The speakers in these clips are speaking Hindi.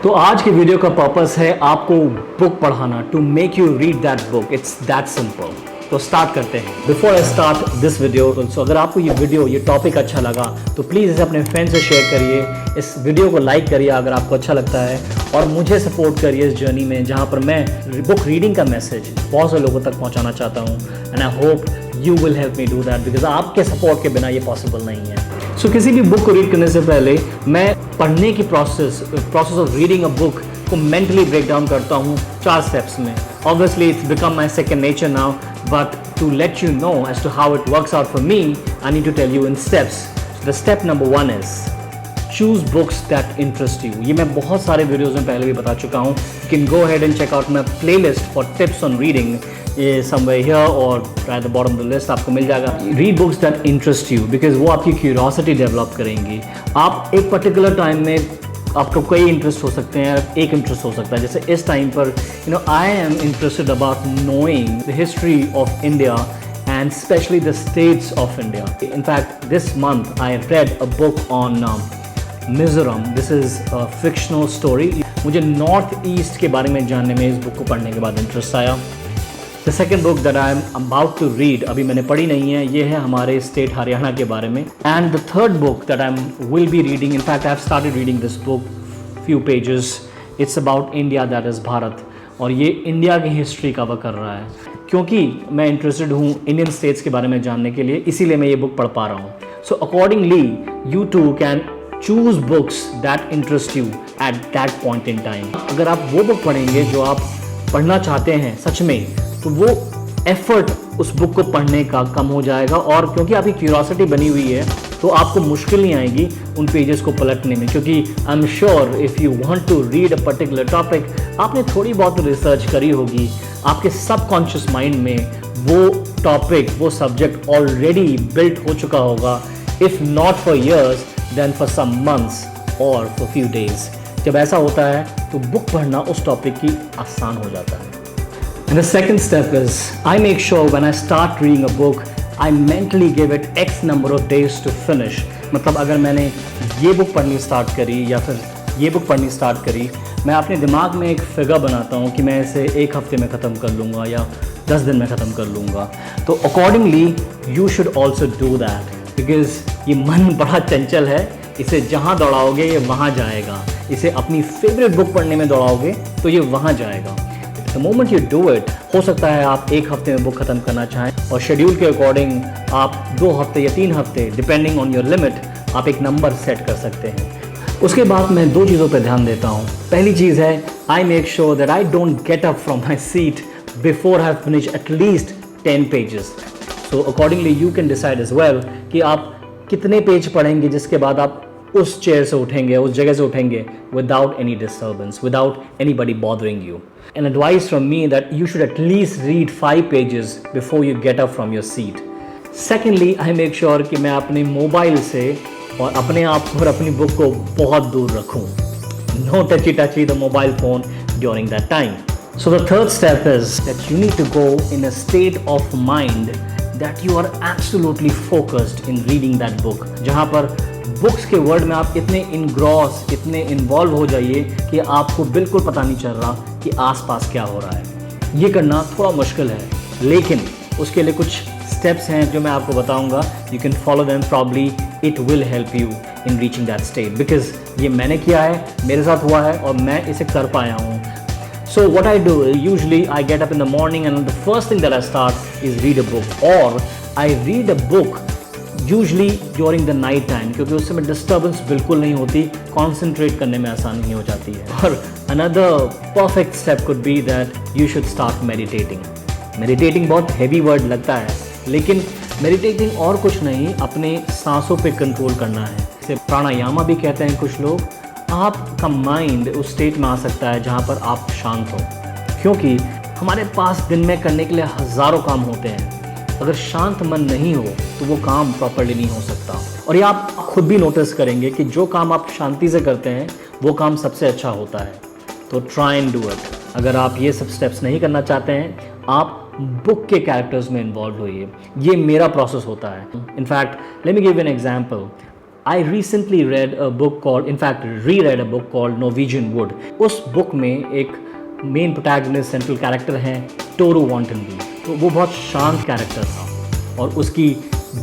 तो आज की वीडियो का पर्पस है आपको बुक पढ़ाना, to make you read that book. It's that simple. तो स्टार्ट करते हैं। Before I start this video, so अगर आपको ये टॉपिक अच्छा लगा तो प्लीज़ इसे अपने फ्रेंड्स से शेयर करिए, इस वीडियो को लाइक करिए अगर आपको अच्छा लगता है, और मुझे सपोर्ट करिए इस जर्नी में जहाँ पर मैं बुक रीडिंग का मैसेज बहुत से लोगों तक पहुँचाना चाहता हूँ। And I hope you will help me do that, because आपके सपोर्ट के बिना ये पॉसिबल नहीं है। सो किसी भी बुक को रीड करने से पहले मैं पढ़ने की process of reading a book को मेंटली ब्रेक डाउन करता हूँ 4 स्टेप्स में। Obviously it's become my second nature now, but to let you know as to how it works out for me, I need to tell you in steps. The step number 1 is choose books that interest you. ये मैं बहुत सारे वीडियोज़ में पहले भी बता चुका हूँ। You can go ahead and check out my playlist for tips on reading, ये समवेयर हियर और at the bottom of the list आपको मिल जाएगा। Read books that interest you, because वो आपकी क्यूरियोसिटी डेवलप करेंगी। आप एक पर्टिकुलर टाइम में आपको कई इंटरेस्ट हो सकते हैं, एक इंटरेस्ट हो सकता है। जैसे इस टाइम पर I am interested about knowing the history of India and especially the states of India. In fact, this month I read a book on Mizoram. This is a fictional story. मुझे नॉर्थ ईस्ट के बारे में जानने में इस बुक को पढ़ने के बाद इंटरेस्ट आया। The second book that I am about to read, अभी मैंने पढ़ी नहीं है, ये है हमारे स्टेट हरियाणा के बारे में। And the third book that I will be reading, in fact I have started reading this book, few pages. It's about India, that is Bharat, और ये इंडिया की हिस्ट्री कवर कर रहा है। क्योंकि मैं इंटरेस्टेड हूँ इंडियन स्टेट्स के बारे में जानने के लिए, इसीलिए मैं ये बुक पढ़ पा रहा हूँ। So accordingly you too can choose books that interest you at that point in time. अगर आप वो बुक पढ़ेंगे जो आप पढ़ना चाहते हैं सच में, तो वो एफर्ट उस बुक को पढ़ने का कम हो जाएगा, और क्योंकि आपकी क्यूरियोसिटी बनी हुई है तो आपको मुश्किल नहीं आएगी उन पेजेस को पलटने में। क्योंकि I am sure if you want to read a particular topic, आपने थोड़ी बहुत रिसर्च करी होगी, आपके सबकॉन्शियस माइंड में वो टॉपिक, वो सब्जेक्ट ऑलरेडी बिल्ट हो चुका होगा, if not for years then for some months और फॉर फ्यू डेज। जब ऐसा होता है तो बुक पढ़ना उस टॉपिक की आसान हो जाता है। And the second step is, I make sure when I start reading a book, I mentally give it X number of days to finish. मतलब अगर मैंने ये बुक पढ़नी स्टार्ट करी या फिर ये बुक पढ़नी स्टार्ट करी, मैं अपने दिमाग में एक फिगर बनाता हूँ कि मैं इसे 1 हफ्ते में ख़त्म कर लूँगा या 10 दिन में ख़त्म कर लूँगा। तो accordingly you should also do that, because ये मन बड़ा चंचल है, इसे जहाँ दौड़ाओगे ये वहाँ जाएगा। इसे अपनी फेवरेट बुक पढ़ने में दौड़ाओगे तो ये वहाँ जाएगा। The moment you do it, हो सकता है आप 1 हफ्ते में बुक ख़त्म करना चाहें, और शेड्यूल के अकॉर्डिंग आप 2 हफ्ते या 3 हफ्ते, डिपेंडिंग ऑन योर लिमिट, आप एक नंबर सेट कर सकते हैं। उसके बाद मैं 2 चीज़ों पे ध्यान देता हूँ। पहली चीज़ है, I make sure that I don't get up from my seat before I have finish at least 10 pages. So accordingly you can decide as well कि आप कितने पेज पढ़ेंगे जिसके बाद आप उस चेयर से उठेंगे, उस जगह से उठेंगे without any disturbance, without anybody bothering you. An advice from me that you should at least read 5 pages before you get up from your seat. Secondly, I make sure कि मैं अपने मोबाइल से और अपने आप को और अपनी बुक को बहुत दूर रखूं। No touchy the mobile phone during that time. So the third step is that you need to go in a state of mind that you are absolutely focused in reading that book. जहाँ पर बुक्स के वर्ड में आप इतने इनग्रॉस, इतने इन्वॉल्व हो जाइए कि आपको बिल्कुल पता नहीं चल रहा कि आसपास क्या हो रहा है। ये करना थोड़ा मुश्किल है, लेकिन उसके लिए कुछ स्टेप्स हैं जो मैं आपको बताऊंगा। You can follow them, probably it will help you in reaching that state, because ये मैंने किया है, मेरे साथ हुआ है और मैं इसे कर पाया हूँ। So what I do, usually I get up in the morning and the first thing that I start is read a book, or I read a book usually during the night time, क्योंकि उस समय डिस्टर्बेंस बिल्कुल नहीं होती, कॉन्सेंट्रेट करने में आसानी हो जाती है। और another perfect step could be that you should start meditating. Meditating बहुत heavy word लगता है, लेकिन meditating और कुछ नहीं, अपने सांसों पे कंट्रोल करना है। इसे प्राणायामा भी कहते हैं कुछ लोग। आपका माइंड उस स्टेट में आ सकता है जहाँ पर आप शांत हो, क्योंकि हमारे पास दिन में करने के लिए हज़ारों काम होते हैं। अगर शांत मन नहीं हो तो वो काम प्रॉपर्ली नहीं हो सकता। और ये आप खुद भी नोटिस करेंगे कि जो काम आप शांति से करते हैं वो काम सबसे अच्छा होता है। तो ट्राई एंड डू इट। अगर आप ये सब स्टेप्स नहीं करना चाहते हैं, आप बुक के कैरेक्टर्स में इन्वॉल्व होइए। ये मेरा प्रोसेस होता है। In fact let me give an example. I recently read a book called, in fact, reread a book called Norwegian Wood. उस बुक में एक मेन प्रोटैगनिस्ट सेंट्रल कैरेक्टर हैं टोरू वॉन्टनबी। तो वो बहुत शांत कैरेक्टर था और उसकी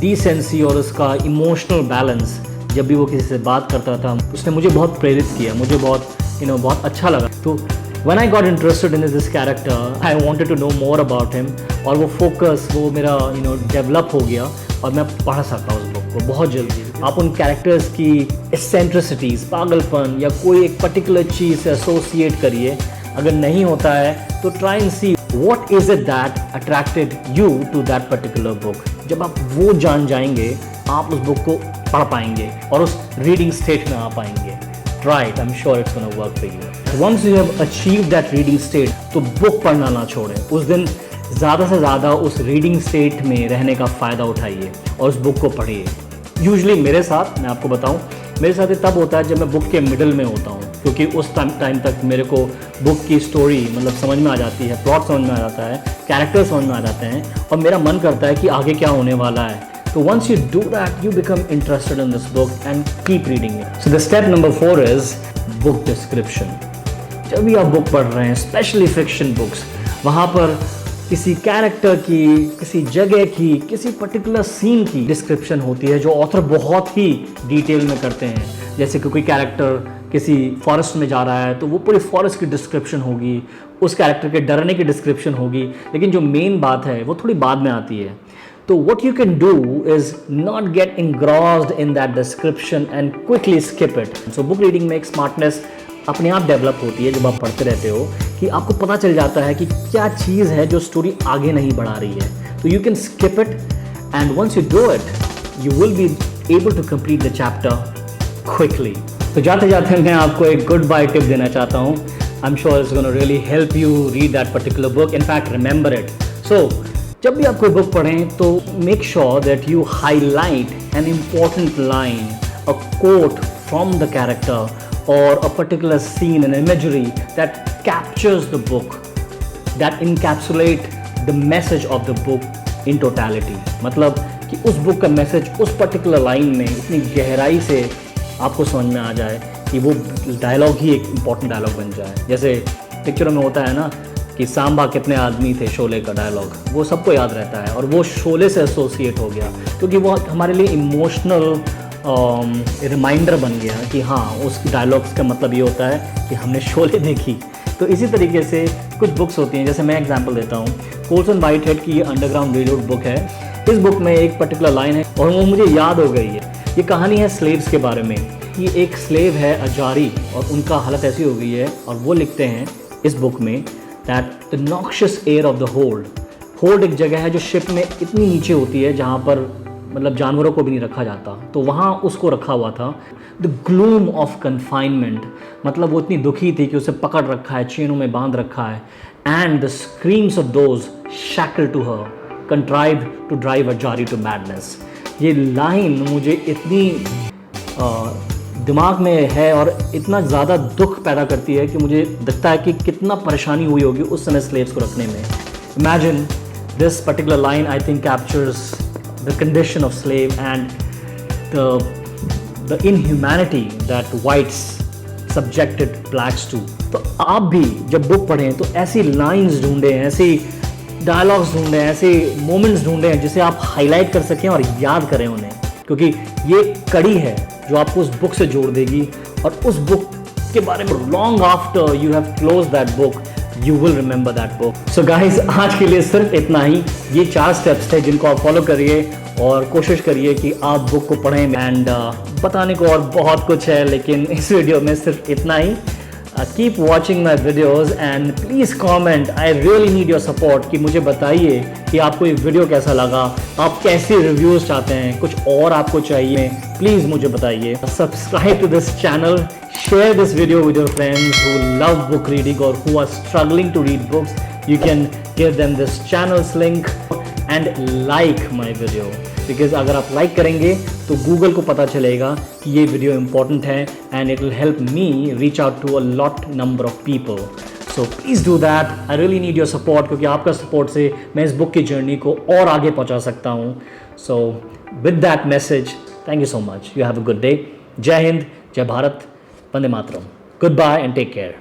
डिसेंसी और उसका इमोशनल बैलेंस, जब भी वो किसी से बात करता था, उसने मुझे बहुत प्रेरित किया, मुझे बहुत बहुत अच्छा लगा। तो when I got interested in this character, I wanted to know more about him और वो फोकस वो मेरा डेवलप हो गया और मैं पढ़ सकता हूँ उस बुक को बहुत जल्दी। आप उन कैरेक्टर्स की एसेंट्रिसिटीज़, पागलपन या कोई एक पर्टिकुलर चीज़ से एसोसिएट करिए। अगर नहीं होता है तो try and see what is it that attracted you to that particular book. जब आप वो जान जाएंगे, आप उस बुक को पढ़ पाएंगे और उस रीडिंग स्टेट में आ पाएंगे। Try it, I'm sure it's going to work for you. Once you have achieved that reading state, तो बुक पढ़ना ना छोड़ें। उस दिन ज़्यादा से ज़्यादा उस रीडिंग स्टेट में रहने का फ़ायदा उठाइए और उस बुक को पढ़िए। यूजुअली मेरे साथ, मैं आपको बताऊं, मेरे साथ ये तब होता है जब मैं बुक के मिडल में होता हूँ, क्योंकि उस टाइम तक मेरे को बुक की स्टोरी मतलब समझ में आ जाती है, प्लॉट समझ में आ जाता है, कैरेक्टर समझ में आ जाते हैं और मेरा मन करता है कि आगे क्या होने वाला है। So once you do that, you become interested in this book and keep reading it. So the step number 4 is book description. जब भी आप बुक पढ़ रहे हैं, स्पेशली फिक्शन बुक्स, वहाँ पर किसी कैरेक्टर की, किसी जगह की, किसी पर्टिकुलर सीन की डिस्क्रिप्शन होती है जो ऑथर बहुत ही डिटेल में करते हैं। जैसे कि कोई कैरेक्टर किसी फॉरेस्ट में जा रहा है तो वो पूरी फॉरेस्ट की डिस्क्रिप्शन होगी, उस कैरेक्टर के डरने की डिस्क्रिप्शन होगी, लेकिन जो मेन बात है वो थोड़ी बाद में आती है। So what you can do is not get engrossed in that description and quickly skip it. So book reading में एक smartness अपने आप डेवलप होती है जब आप पढ़ते रहते हो, कि आपको पता चल जाता है कि क्या चीज़ है जो स्टोरी आगे नहीं बढ़ा रही है। तो you can skip it and once you do it, you will be able to complete the chapter quickly. तो जाते जाते मैं आपको एक गुड बाय टिप देना चाहता हूँ। I'm sure it's going to really help you read that particular book. In fact, remember it. So जब भी आप कोई बुक पढ़ें तो make sure that you highlight an important line, a quote from the character और a particular scene an imagery that captures the book, that encapsulate the message of the book in totality. मतलब कि उस बुक का मैसेज उस पर्टिकुलर लाइन में इतनी गहराई से आपको समझ में आ जाए कि वो डायलॉग ही एक इम्पॉर्टेंट डायलॉग बन जाए। जैसे पिक्चरों में होता है ना कि सांबा कितने आदमी थे, शोले का डायलॉग, वो सबको याद रहता है और वो शोले से एसोसिएट हो गया क्योंकि वो हमारे लिए इमोशनल रिमाइंडर बन गया कि हाँ, उस डायलॉग्स का मतलब ये होता है कि हमने शोले देखी। तो इसी तरीके से कुछ बुक्स होती हैं, जैसे मैं एग्जांपल देता हूँ, कोल्सन व्हाइटहेड की अंडरग्राउंड रेलरोड बुक है। इस बुक में एक पर्टिकुलर लाइन है और वो मुझे याद हो गई है। ये कहानी है स्लेव्स के बारे में। ये एक स्लेव है अजारी और उनका हालत ऐसी हो गई है और वो लिखते हैं इस बुक में that the noxious air of the hold एक जगह है जो शिप में इतनी नीचे होती है जहाँ पर मतलब जानवरों को भी नहीं रखा जाता, तो वहाँ उसको रखा हुआ था। द ग्लूम ऑफ कन्फाइनमेंट, मतलब वो इतनी दुखी थी कि उसे पकड़ रखा है, चेनों में बांध रखा है। And the screams of those shackle to her contrive to drive Azari to madness. ये लाइन मुझे इतनी दिमाग में है और इतना ज़्यादा दुख पैदा करती है कि मुझे लगता है कि कितना परेशानी हुई होगी उस समय स्लेव्स को रखने में। Imagine this particular line I think captures the condition of slave and the inhumanity that whites subjected blacks to. तो आप भी जब बुक पढ़ें तो ऐसी लाइन्स ढूंढें, ऐसी डायलॉग्स ढूंढें, ऐसे मोमेंट्स ढूंढें जिसे आप हाईलाइट कर सकें और याद करें उन्हें, क्योंकि ये कड़ी है जो आपको उस बुक से जोड़ देगी और उस बुक के बारे में long after you have close that book you will remember that book. So guys, आज के लिए सिर्फ इतना ही। ये 4 स्टेप्स थे जिनको आप फॉलो करिए और कोशिश करिए कि आप बुक को पढ़ें। एंड बताने को और बहुत कुछ है, लेकिन इस वीडियो में सिर्फ इतना ही। Keep watching my videos and please comment, I really need your support कि मुझे बताइए कि आपको ये वीडियो कैसा लगा, आप कैसे रिव्यूज़ चाहते हैं, कुछ और आपको चाहिए, प्लीज़ मुझे बताइए। Subscribe to this channel, share this video with your friends who love book reading or who are struggling to read books. You can give them this channel's link and like my video, because अगर आप like करेंगे तो Google को पता चलेगा कि ये वीडियो important है and it will help me reach out to a lot number of people. So please do that. I really need your support, क्योंकि आपका support से मैं इस book की जर्नी को और आगे पहुंचा सकता हूँ. So with that message, thank you so much, you have a good day. जय हिंद, जय Bharat, Vande Mataram, good bye and take care.